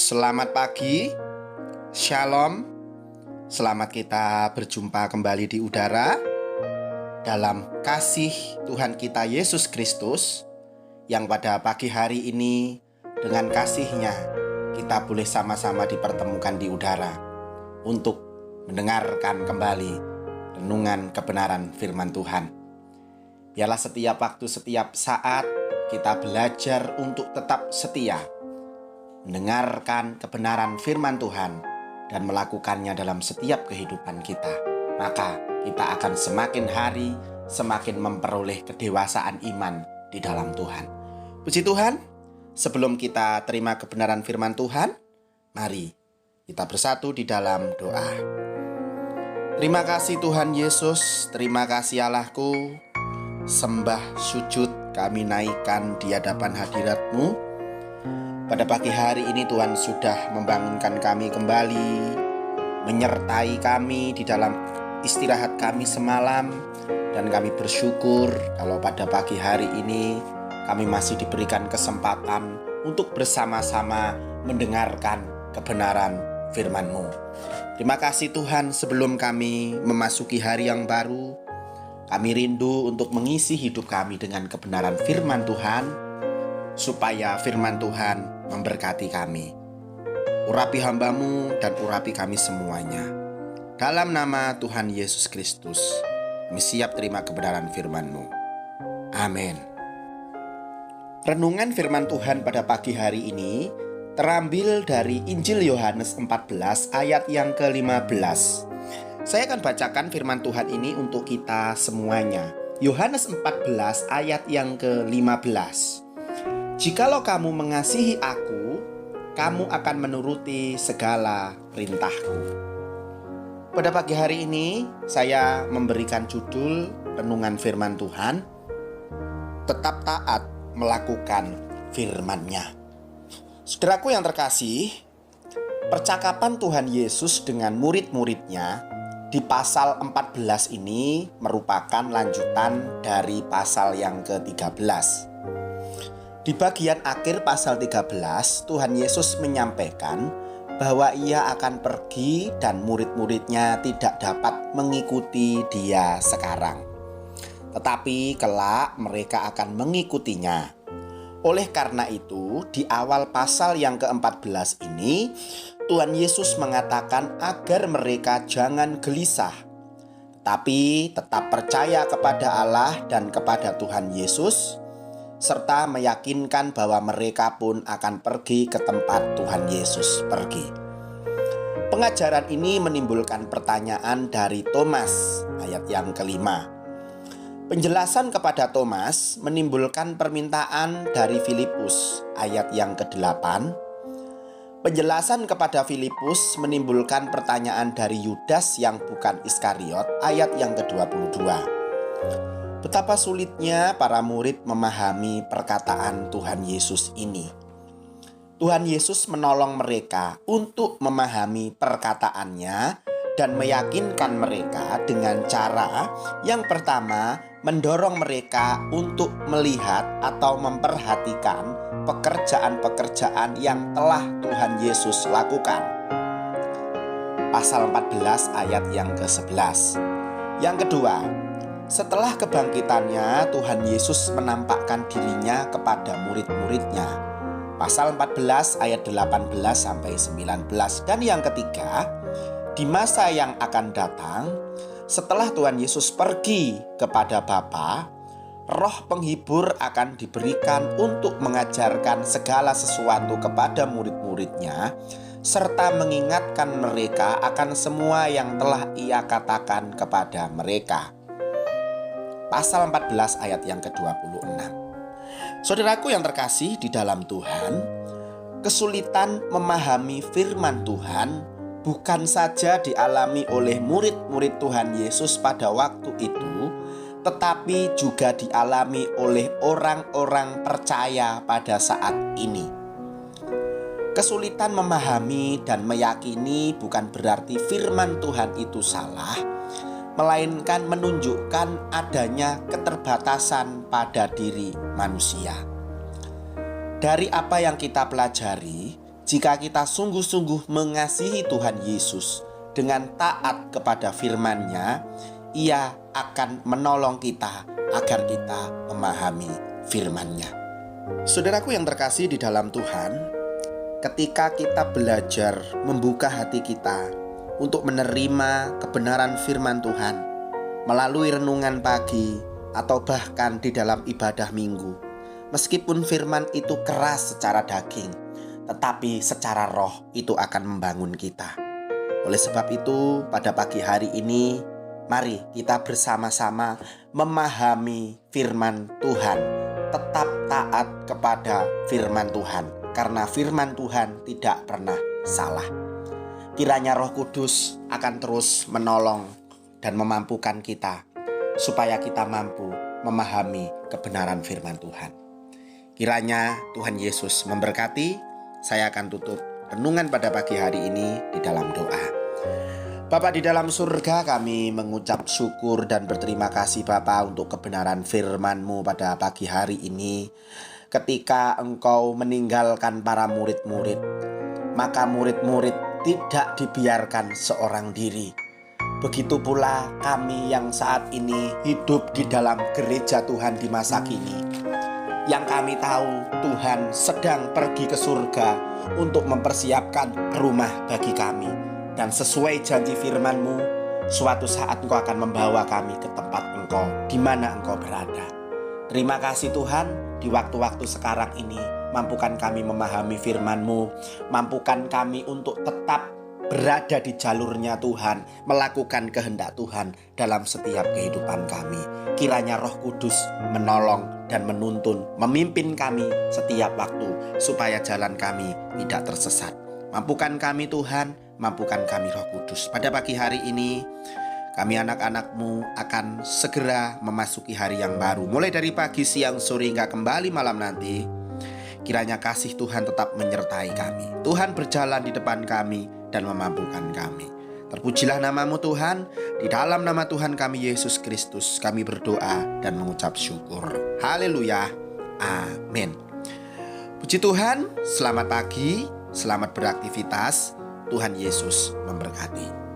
Selamat pagi, Shalom. Selamat kita berjumpa kembali di udara dalam kasih Tuhan kita Yesus Kristus, yang pada pagi hari ini dengan kasih-Nya kita boleh sama-sama dipertemukan di udara untuk mendengarkan kembali renungan kebenaran firman Tuhan. Biarlah setiap waktu, setiap saat kita belajar untuk tetap setia mendengarkan kebenaran firman Tuhan dan melakukannya dalam setiap kehidupan kita. Maka kita akan semakin hari semakin memperoleh kedewasaan iman di dalam Tuhan. Puji Tuhan, sebelum kita terima kebenaran firman Tuhan, mari kita bersatu di dalam doa. Terima kasih Tuhan Yesus, terima kasih Allahku. Sembah sujud kami naikkan di hadapan hadirat-Mu. Pada pagi hari ini Tuhan sudah membangunkan kami kembali, menyertai kami di dalam istirahat kami semalam, dan kami bersyukur kalau pada pagi hari ini kami masih diberikan kesempatan untuk bersama-sama mendengarkan kebenaran firman-Mu. Terima kasih Tuhan, sebelum kami memasuki hari yang baru, kami rindu untuk mengisi hidup kami dengan kebenaran firman Tuhan, supaya firman Tuhan memberkati kami. Urapi hamba-Mu dan urapi kami semuanya. Dalam nama Tuhan Yesus Kristus, kami siap terima kebenaran firman-Mu. Amin. Renungan firman Tuhan pada pagi hari ini terambil dari Injil Yohanes 14 ayat yang ke-15. Saya akan bacakan firman Tuhan ini untuk kita semuanya. Yohanes 14 ayat yang ke-15. Jikalau kamu mengasihi aku, kamu akan menuruti segala perintahku. Pada pagi hari ini, saya memberikan judul renungan firman Tuhan, tetap taat melakukan firman-Nya. Saudaraku yang terkasih, percakapan Tuhan Yesus dengan murid-muridnya di pasal 14 ini merupakan lanjutan dari pasal yang ke-13. Di bagian akhir pasal 13, Tuhan Yesus menyampaikan bahwa Ia akan pergi dan murid-muridnya tidak dapat mengikuti Dia sekarang. Tetapi kelak mereka akan mengikutinya. Oleh karena itu, di awal pasal yang ke-14 ini, Tuhan Yesus mengatakan agar mereka jangan gelisah, tapi tetap percaya kepada Allah dan kepada Tuhan Yesus, serta meyakinkan bahwa mereka pun akan pergi ke tempat Tuhan Yesus pergi. Pengajaran ini menimbulkan pertanyaan dari Thomas, ayat yang kelima. Penjelasan kepada Thomas menimbulkan permintaan dari Filipus, ayat yang ke-8. Penjelasan kepada Filipus menimbulkan pertanyaan dari Yudas yang bukan Iskariot, ayat yang ke-22. Betapa sulitnya para murid memahami perkataan Tuhan Yesus ini. Tuhan Yesus menolong mereka untuk memahami perkataannya dan meyakinkan mereka dengan cara yang pertama, mendorong mereka untuk melihat atau memperhatikan pekerjaan-pekerjaan yang telah Tuhan Yesus lakukan. Pasal 14 ayat yang ke-11. Yang kedua, setelah kebangkitannya, Tuhan Yesus menampakkan dirinya kepada murid-muridnya. Pasal 14 ayat 18 sampai 19. Dan yang ketiga, di masa yang akan datang, setelah Tuhan Yesus pergi kepada Bapa, Roh Penghibur akan diberikan untuk mengajarkan segala sesuatu kepada murid-muridnya, serta mengingatkan mereka akan semua yang telah Ia katakan kepada mereka. Pasal 14 ayat yang ke-26. Saudaraku yang terkasih di dalam Tuhan, kesulitan memahami firman Tuhan bukan saja dialami oleh murid-murid Tuhan Yesus pada waktu itu, tetapi juga dialami oleh orang-orang percaya pada saat ini. Kesulitan memahami dan meyakini bukan berarti firman Tuhan itu salah, melainkan menunjukkan adanya keterbatasan pada diri manusia. Dari apa yang kita pelajari, Jika kita sungguh-sungguh mengasihi Tuhan Yesus dengan taat kepada firman-Nya, Ia akan menolong kita agar kita memahami firman-Nya. Saudaraku yang terkasih di dalam Tuhan, ketika kita belajar membuka hati kita untuk menerima kebenaran firman Tuhan melalui renungan pagi atau bahkan di dalam ibadah minggu, meskipun firman itu keras secara daging, tetapi secara roh itu akan membangun kita. Oleh sebab itu, pada pagi hari ini, mari kita bersama-sama memahami firman Tuhan. Tetap taat kepada firman Tuhan, karena firman Tuhan tidak pernah salah. Kiranya Roh Kudus akan terus menolong dan memampukan kita, supaya kita mampu memahami kebenaran firman Tuhan. Kiranya Tuhan Yesus memberkati. Saya akan tutup renungan pada pagi hari ini di dalam doa. Bapa di dalam surga, kami mengucap syukur dan berterima kasih Bapa untuk kebenaran firman-Mu pada pagi hari ini. Ketika Engkau meninggalkan para murid-murid, maka murid-murid tidak dibiarkan seorang diri. Begitu pula kami yang saat ini hidup di dalam gereja Tuhan di masa kini, yang kami tahu Tuhan sedang pergi ke surga untuk mempersiapkan rumah bagi kami. Dan sesuai janji firman-Mu, suatu saat Engkau akan membawa kami ke tempat Engkau, di mana Engkau berada. Terima kasih Tuhan, di waktu-waktu sekarang ini, mampukan kami memahami firman-Mu, mampukan kami untuk tetap berada di jalurnya Tuhan, melakukan kehendak Tuhan dalam setiap kehidupan kami. Kiranya Roh Kudus menolong dan menuntun, memimpin kami setiap waktu, supaya jalan kami tidak tersesat. Mampukan kami Tuhan, mampukan kami Roh Kudus. Pada pagi hari ini, kami anak-anak-Mu akan segera memasuki hari yang baru. Mulai dari pagi, siang, sore, hingga kembali malam nanti, kiranya kasih Tuhan tetap menyertai kami. Tuhan berjalan di depan kami dan memampukan kami. Terpujilah nama-Mu Tuhan. Di dalam nama Tuhan kami Yesus Kristus, kami berdoa dan mengucap syukur. Haleluya. Amin. Puji Tuhan, selamat pagi, selamat beraktivitas. Tuhan Yesus memberkati.